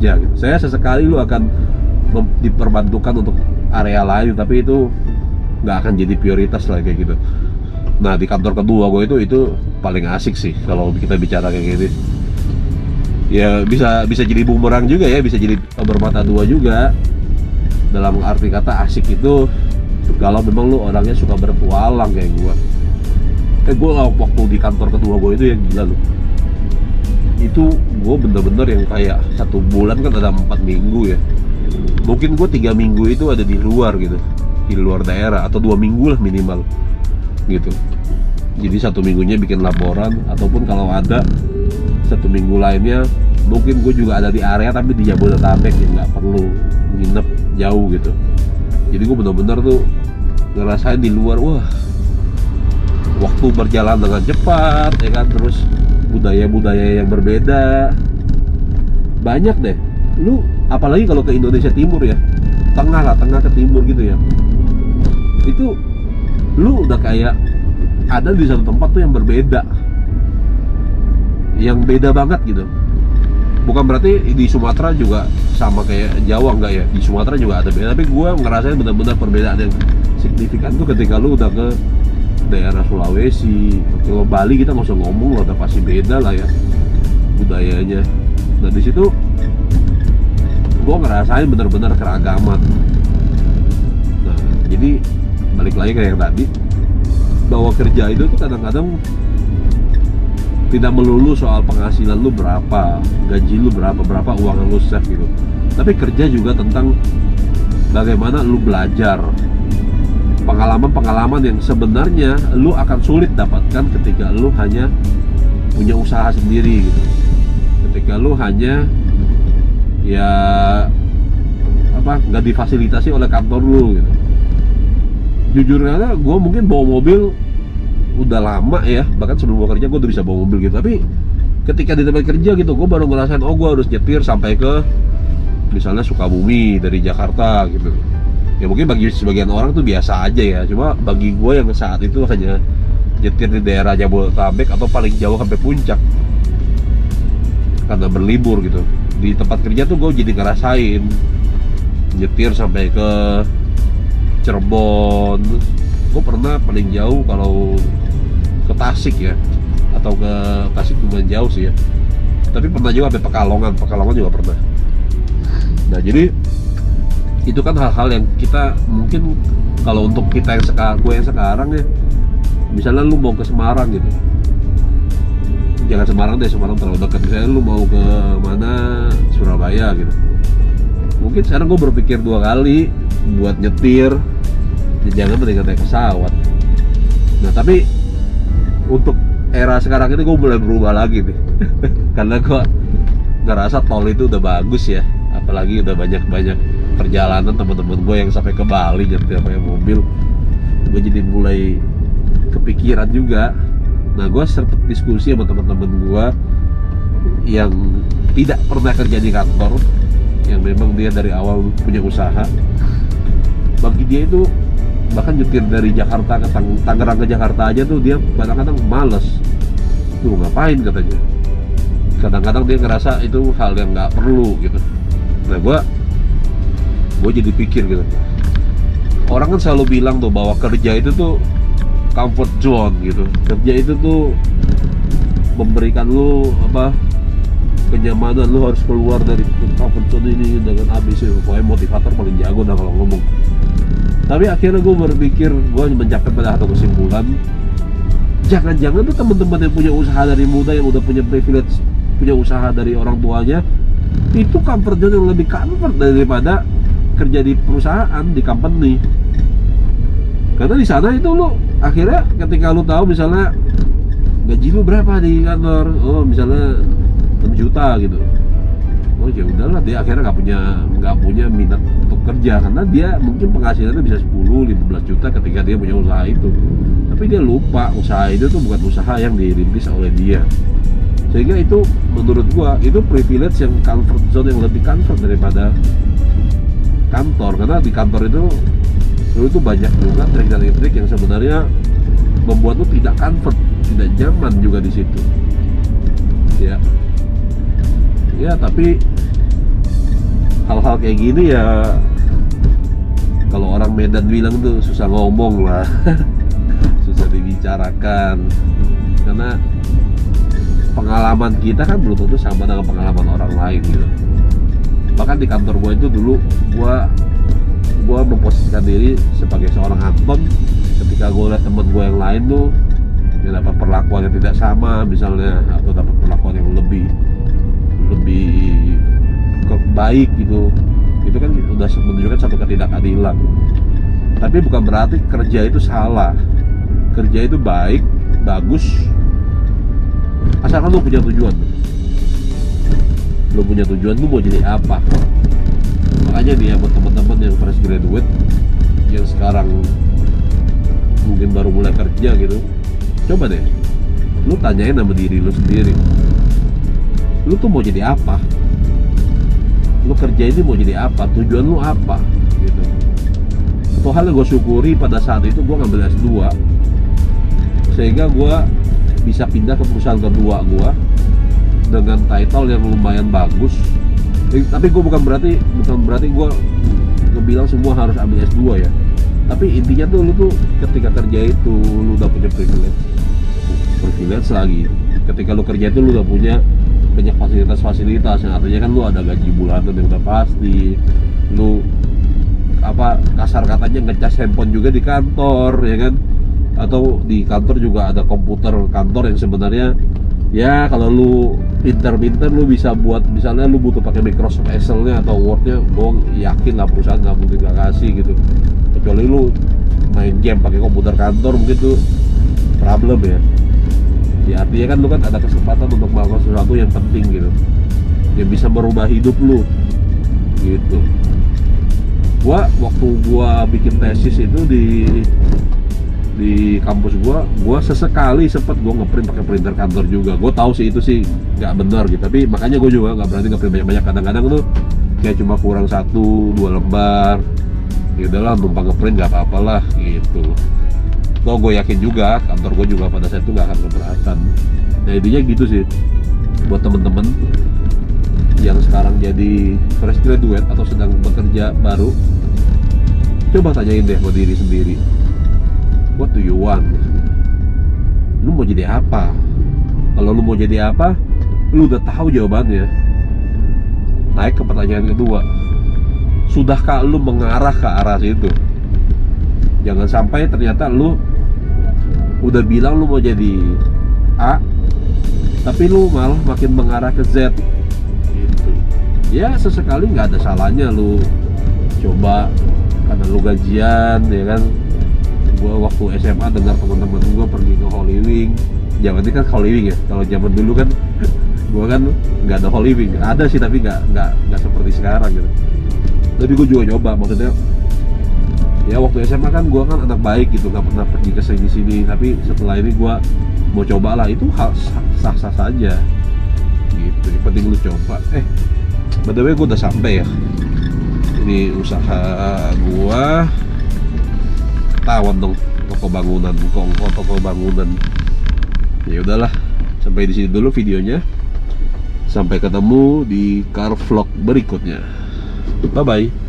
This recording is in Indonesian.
kerja gitu. Saya sesekali lu akan diperbantukan untuk area lain, tapi itu nggak akan jadi prioritas lah kayak gitu. Nah di kantor kedua gue itu paling asik sih kalau kita bicara kayak gitu. Ya bisa jadi bumerang juga ya, bisa jadi bermata dua juga. Dalam arti kata asik itu kalau memang lu orangnya suka berpetualang kayak gue. Gue waktu di kantor kedua gue itu yang gila lu. Itu gue bener-bener yang kayak 1 bulan kan ada 4 minggu ya. Mungkin gue 3 minggu itu ada di luar gitu, di luar daerah, atau 2 minggu lah minimal gitu. Jadi 1 minggunya bikin laporan, ataupun kalau ada 1 minggu lainnya mungkin gue juga ada di area tapi di Jabodetabek yang nggak perlu nginep jauh gitu. Jadi gue bener-bener tuh ngerasain di luar, wah waktu berjalan dengan cepat ya kan, terus budaya-budaya yang berbeda banyak deh. Lu apalagi kalau ke Indonesia Timur ya, tengah ke timur gitu ya, itu lu udah kayak ada di satu tempat tuh yang berbeda, yang beda banget gitu. Bukan berarti di Sumatera juga sama kayak Jawa, enggak ya, di Sumatera juga ada beda, tapi gue ngerasain benar-benar perbedaan yang signifikan tuh ketika lu udah ke daerah Sulawesi. Kalau Bali kita nggak usah ngomong, udah pasti beda lah ya budayanya. Nah di situ gue ngerasain benar-benar keragaman. Nah jadi balik lagi kayak yang tadi, bahwa kerja itu tuh kadang-kadang tidak melulu soal penghasilan lu berapa, gaji lu berapa uang yang lu save gitu, tapi kerja juga tentang bagaimana lu belajar pengalaman-pengalaman yang sebenarnya lu akan sulit dapatkan ketika lu hanya punya usaha sendiri gitu. Ketika lu hanya ya nggak difasilitasi oleh kantor lu gitu. Jujur aja gue mungkin bawa mobil udah lama ya, bahkan sebelum gue kerja gue udah bisa bawa mobil gitu, tapi ketika di tempat kerja gitu gue baru ngerasain, oh gue harus nyetir sampai ke misalnya Sukabumi dari Jakarta gitu. Ya mungkin bagi sebagian orang tuh biasa aja ya, cuma bagi gue yang saat itu hanya nyetir di daerah Jabodetabek atau paling jauh sampai Puncak karena berlibur gitu. Di tempat kerja tuh gue jadi ngerasain nyetir sampai ke Cirebon. Gue pernah paling jauh kalau ke Tasik ya, atau ke Tasik lumayan jauh sih ya, tapi pernah juga sampai Pekalongan juga pernah. Nah jadi itu kan hal-hal yang kita mungkin kalau untuk kita yang gue yang sekarang ya, misalnya lu mau ke Semarang gitu, jangan Semarang deh, Semarang terlalu dekat. Misalnya lu mau ke mana, Surabaya gitu, mungkin sekarang gue berpikir 2 kali buat nyetir, jangan mendingan naik pesawat. Nah tapi untuk era sekarang ini gue mulai berubah lagi nih karena gue ngerasa tol itu udah bagus ya, apalagi udah banyak perjalanan teman-teman gue yang sampai ke Bali nyetir pakai mobil. Gue jadi mulai kepikiran juga. Nah gue sempet diskusi sama teman-teman gue yang tidak pernah kerja di kantor, yang memang dia dari awal punya usaha. Bagi dia itu bahkan nyetir dari Jakarta ke Tangerang ke Jakarta aja tuh dia kadang-kadang males. Tuh ngapain katanya. Kadang-kadang dia ngerasa itu hal yang nggak perlu gitu. Nah gue jadi pikir gitu. Orang kan selalu bilang tuh bahwa kerja itu tuh comfort zone gitu. Kerja itu tuh memberikan lu kenyamanan, lu harus keluar dari comfort zone ini dengan ABC. Pokoknya motivator paling jago dah kalau ngomong. Tapi akhirnya gue berpikir, gue mencapai pada satu kesimpulan, jangan-jangan tuh teman-teman yang punya usaha dari muda, yang udah punya privilege, punya usaha dari orang tuanya, itu comfort zone yang lebih comfort daripada kerja di perusahaan, di company. Karena di sana itu lu akhirnya ketika lu tahu misalnya gaji lu berapa di kantor, oh misalnya 6 juta gitu, oh ya udahlah, dia akhirnya nggak punya minat untuk kerja karena dia mungkin penghasilannya bisa 10-15 juta ketika dia punya usaha itu. Tapi dia lupa usaha itu tuh bukan usaha yang dirintis oleh dia. Sehingga itu menurut gua itu privilege yang comfort zone yang lebih comfort daripada kantor. Karena di kantor itu lu tuh banyak juga trik-trik yang sebenarnya membuat lu tidak comfort, tidak nyaman juga di situ. Ya, tapi hal-hal kayak gini ya, kalau orang Medan bilang tuh susah ngomong lah. Susah dibicarakan, karena pengalaman kita kan belum tentu sama dengan pengalaman orang lain gitu. Bahkan di kantor gue itu dulu gue memposisikan diri sebagai seorang Anton. Ketika gue lihat temen gue yang lain tuh yang dapat perlakuan yang tidak sama misalnya, atau dapat perlakuan yang lebih baik gitu, itu kan udah menunjukkan satu ketidakadilan. Tapi bukan berarti kerja itu salah. Kerja itu baik, bagus, asalkan lu punya tujuan. Lu punya tujuan, lu mau jadi apa. Makanya nih ya, buat teman-teman yang fresh graduate, yang sekarang mungkin baru mulai kerja gitu, coba deh lu tanyain sama diri lu sendiri, lu tuh mau jadi apa. Lu kerja ini mau jadi apa, tujuan lu apa gitu. Satu hal yang gue syukuri pada saat itu, gue ngambil S2 sehingga gue bisa pindah ke perusahaan kedua gue dengan title yang lumayan bagus. Tapi gue bukan berarti gue bilang semua harus ambil S2 ya. Tapi intinya tuh lu tuh ketika kerja itu lu udah punya privilege lagi. Ketika lu kerja itu lu udah punya banyak fasilitas yang artinya kan lu ada gaji bulanan yang udah pasti. Lu kasar katanya ngecas handphone juga di kantor ya kan, atau di kantor juga ada komputer kantor yang sebenarnya ya kalau lu pinter-pinter lu bisa buat, misalnya lu butuh pakai Microsoft Excel-nya atau Word-nya, gua yakin lah perusahaan nggak mungkin nggak kasih gitu, kecuali lu main game pakai komputer kantor, mungkin tuh problem ya. Ya artinya kan lu kan ada kesempatan untuk melakukan sesuatu yang penting gitu, yang bisa merubah hidup lu gitu. Waktu gua bikin tesis itu di kampus gua sesekali sempat gua ngeprint pakai printer kantor juga. Gua tahu sih itu sih nggak benar gitu, tapi makanya gua juga nggak berani ngeprint banyak-banyak. Kadang-kadang tuh kayak cuma kurang 1-2 lembar, ya udahlah numpang ngeprint nggak apa-apa lah gitu. Toh gue yakin juga kantor gue juga pada saat itu nggak akan keberatan. Nah intinya gitu sih, buat temen-temen yang sekarang jadi fresh graduate atau sedang bekerja baru, coba tanyain deh buat diri sendiri, what do you want? Lu mau jadi apa? Kalau lu mau jadi apa, lu udah tahu jawabannya. Naik ke pertanyaan kedua, sudahkah lu mengarah ke arah situ? Jangan sampai ternyata lu udah bilang lu mau jadi A, tapi lu malah makin mengarah ke Z gitu. Ya sesekali nggak ada salahnya lu coba, karena lu gajian ya kan. Gua waktu SMA dengar teman-teman gua pergi ke Holy Wing. Zaman ini kan Holy Wing ya, kalau zaman dulu kan gua kan nggak ada Holy Wing. Ada sih tapi nggak seperti sekarang gitu. Tapi gua juga nyoba, maksudnya ya waktu SMA kan gue kan anak baik gitu, nggak pernah pergi ke sini-sini. Tapi setelah ini gue mau coba lah, itu hal sah-sah saja gitu. Yang penting lu coba. By the way gue udah sampai ya. Ini usaha gue ketahuan dong, toko bangunan. Ya udahlah, sampai di sini dulu videonya. Sampai ketemu di car vlog berikutnya. Bye bye.